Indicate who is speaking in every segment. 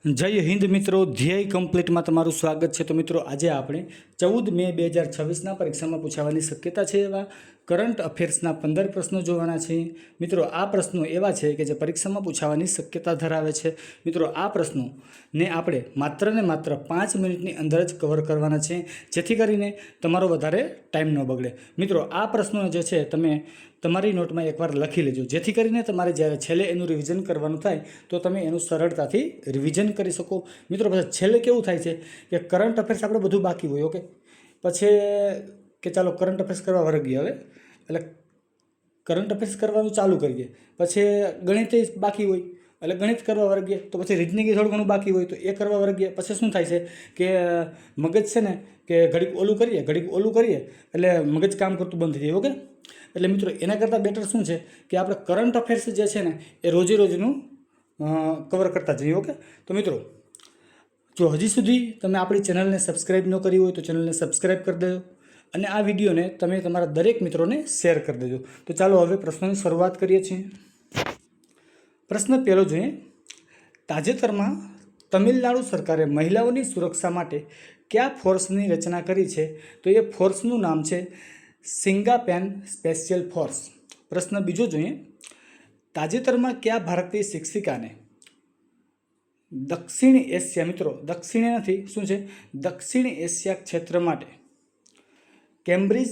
Speaker 1: જય હિન્દ મિત્રો, ધ્યેય કમ્પ્લીટમાં તમારું સ્વાગત છે। તો મિત્રો આજે આપણે 14 મે 2026ના પરીક્ષામાં પૂછાવાની શક્યતા છે એવા કરંટ અફેર્સના 15 પ્રશ્નો જોવાના છે। મિત્રો આ પ્રશ્નો એવા છે કે જે પરીક્ષામાં પૂછાવાની શક્યતા ધરાવે છે। મિત્રો આ પ્રશ્નોને આપણે માત્ર ને માત્ર 5 મિનિટની અંદર જ કવર કરવાના છે, જેથી કરીને તમારો વધારે ટાઈમ ન બગડે। મિત્રો આ પ્રશ્નો જે છે તમે તમારી નોટમાં એકવાર લખી લેજો, જેથી કરીને તમારે જ્યારે છેલ્લે એનું રિવિઝન કરવાનું થાય તો તમે એનું સરળતાથી રિવિઝન કરી શકો। મિત્રો પછી છેલ્લે કેવું થાય છે કે કરંટ અફેર્સ આપણે બધું બાકી હોય, ઓકે, પછી કે ચાલો કરંટ અફેર્સ કરવા વર્ગીએ, હવે એટલે કરંટ અફેર્સ કરવાનું ચાલુ કરીએ, પછી ગણિત બાકી હોય એટલે ગણિત કરવા વર્ગીએ, તો પછી રીઝનિંગ થોડું ઘણું બાકી હોય તો એ કરવા વર્ગીએ। પછી શું થાય છે કે મગજ છે ને કે ઘડીક ઓલું કરીએ એટલે મગજ કામ કરતું બંધ થઈ જાય, ઓકે। એટલે મિત્રો એના કરતાં બેટર શું છે કે આપણે કરંટ અફેર્સ જે છે ને એ રોજે રોજનું કવર કરતા જઈએ, ઓકે। તો મિત્રો જો હજી સુધી તમે આપણી ચેનલને સબસ્ક્રાઈબ ન કરી હોય તો ચેનલને સબસ્ક્રાઈબ કરી દેજો અને આ વિડીયોને તમે તમારા દરેક મિત્રોને શેર કરી દેજો। તો ચાલો હવે પ્રશ્નોની શરૂઆત કરીએ છીએ। પ્રશ્ન પહેલો જોઈએ, તાજેતરમાં તમિલનાડુ સરકારે મહિલાઓની સુરક્ષા માટે કયા ફોર્સની રચના કરી છે? તો એ ફોર્સનું નામ છે સિંગાપેન સ્પેશિયલ ફોર્સ। પ્રશ્ન બીજો જોઈએ, તાજેતરમાં કયા ભારતીય શિક્ષિકાને દક્ષિણ એશિયા, મિત્રો દક્ષિણ નથી શું છે, દક્ષિણ એશિયા ક્ષેત્ર માટે કેમ્બ્રિજ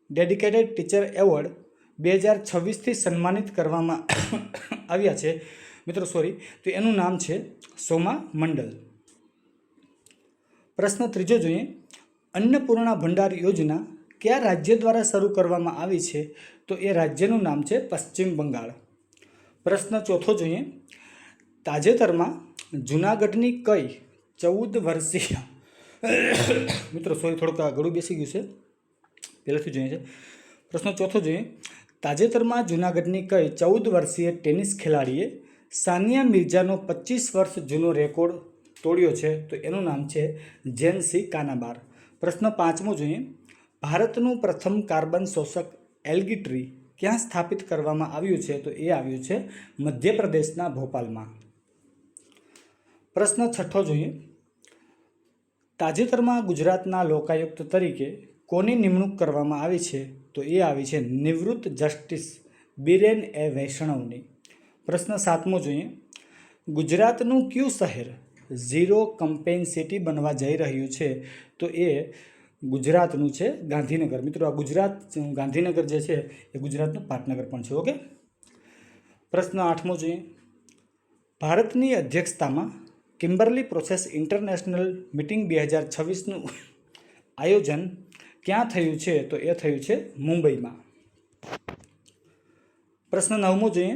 Speaker 1: ડેડિકેટેડ ટીચર એવોર્ડ 2026થી સન્માનિત કરવામાં આવ્યા છે? મિત્રો તો એનું નામ છે સોમા મંડલ। પ્રશ્ન ત્રીજો જોઈએ, અન્નપૂર્ણા ભંડાર યોજના કયા રાજ્ય દ્વારા શરૂ કરવામાં આવી છે? તો એ રાજ્યનું નામ છે પશ્ચિમ બંગાળ। પ્રશ્ન ચોથો જોઈએ, તાજેતરમાં જૂનાગઢની કઈ 14 વર્ષીય મિત્રો થોડુંક ગળું બેસી ગયું છે, પહેલાંથી જોઈએ છે। પ્રશ્ન ચોથો જોઈએ, તાજેતરમાં જૂનાગઢની કઈ 14 વર્ષીય ટેનિસ ખેલાડીએ સાનિયા મિર્ઝાનો 25 વર્ષ જૂનો રેકોર્ડ તોડ્યો છે? તો એનું નામ છે જેન્સી કાનાબાર। પ્રશ્ન પાંચમો જોઈએ, ભારતનું પ્રથમ કાર્બન શોષક એલ્ગી ટ્રી ક્યાં સ્થાપિત કરવામાં આવ્યું છે? તો એ આવ્યું છે મધ્યપ્રદેશના ભોપાલમાં। પ્રશ્ન છઠ્ઠો જોઈએ, તાજેતરમાં ગુજરાતના લોકાયુક્ત તરીકે કોની નિમણૂક કરવામાં આવી છે? તો એ આવી છે નિવૃત્ત જસ્ટિસ બિરેન એ વૈષ્ણવની। પ્રશ્ન સાતમો જોઈએ, ગુજરાતનું કયું શહેર ઝીરો કમ્પેન્સિટી બનવા જઈ રહ્યું છે? તો એ ગુજરાતનું છે ગાંધીનગર। મિત્રો આ ગુજરાત ગાંધીનગર જે છે એ ગુજરાતનું પાટનગર પણ છે, ઓકે। પ્રશ્ન આઠમો જોઈએ, ભારતની અધ્યક્ષતામાં કિમ્બરલી પ્રોસેસ ઇન્ટરનેશનલ મિટિંગ 2026નું આયોજન ક્યાં થયું છે? તો એ થયું છે મુંબઈમાં। પ્રશ્ન નવમો જોઈએ,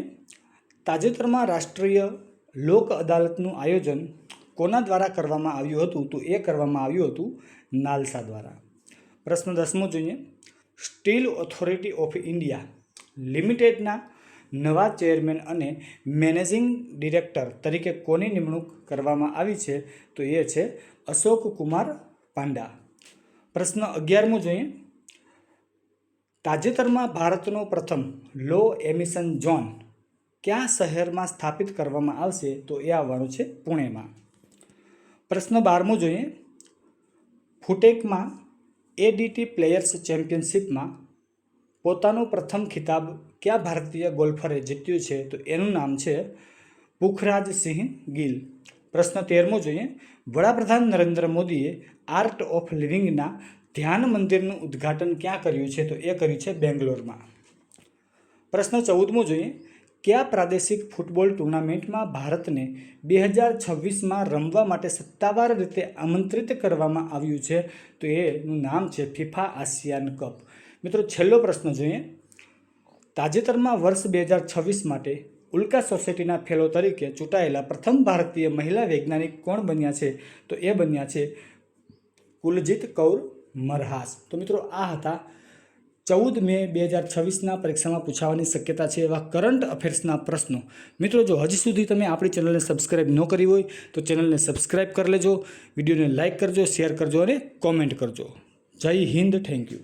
Speaker 1: તાજેતરમાં રાષ્ટ્રીય લોક અદાલતનું આયોજન કોના દ્વારા કરવામાં આવ્યું હતું? તો એ કરવામાં આવ્યું હતું નાલસા દ્વારા। પ્રશ્ન 10મો જોઈએ, સ્ટીલ ઓથોરિટી ઓફ ઇન્ડિયા લિમિટેડના નવા ચેરમેન અને મેનેજિંગ ડિરેક્ટર તરીકે કોની નિમણૂક કરવામાં આવી છે? તો એ છે અશોક કુમાર પાંડા। પ્રશ્ન 11મો જોઈએ, તાજેતરમાં ભારતનો પ્રથમ લો એમિશન ઝોન કયા શહેરમાં સ્થાપિત કરવામાં આવશે? તો એ આવવાનું છે પુણેમાં। પ્રશ્ન 12મો જોઈએ, ફૂટેકમાં એડીટી પ્લેયર્સ ચેમ્પિયનશિપમાં પોતાનો પ્રથમ ખિતાબ કયા ભારતીય ગોલ્ફરે જીત્યું છે? તો એનું નામ છે પુખરાજ સિંહ ગિલ। પ્રશ્ન 13મો જોઈએ, વડાપ્રધાન નરેન્દ્ર મોદીએ આર્ટ ઓફ લિવિંગના ધ્યાન મંદિરનું ઉદ્ઘાટન ક્યાં કર્યું છે? તો એ કર્યું છે બેંગ્લોરમાં। પ્રશ્ન 14મો જોઈએ, કયા પ્રાદેશિક ફૂટબોલ ટુર્નામેન્ટમાં ભારતને 2026માં રમવા માટે સત્તાવાર રીતે આમંત્રિત કરવામાં આવ્યું છે? તો એનું નામ છે ફિફા આસિયાન કપ। મિત્રો છેલ્લો પ્રશ્ન જોઈએ, તાજેતરમાં વર્ષ 2026 માટે ઉલ્કા સોસાયટીના ફેલો તરીકે ચૂંટાયેલા પ્રથમ ભારતીય મહિલા વૈજ્ઞાનિક કોણ બન્યા છે? તો એ બન્યા છે કુલજીત કૌર મરહાસ। તો મિત્રો આ હતા 14 મે 2026ના પરીક્ષામાં પૂછાવાની શક્યતા છે એવા કરંટ અફેર્સના પ્રશ્નો। મિત્રો જો હજી સુધી તમે આપણી ચેનલને સબસ્ક્રાઈબ ન કરી હોય તો ચેનલને સબસ્ક્રાઈબ કરી લેજો, વિડીયોને લાઇક કરજો, શેર કરજો અને કોમેન્ટ કરજો। જય હિન્દ, થેન્ક યુ।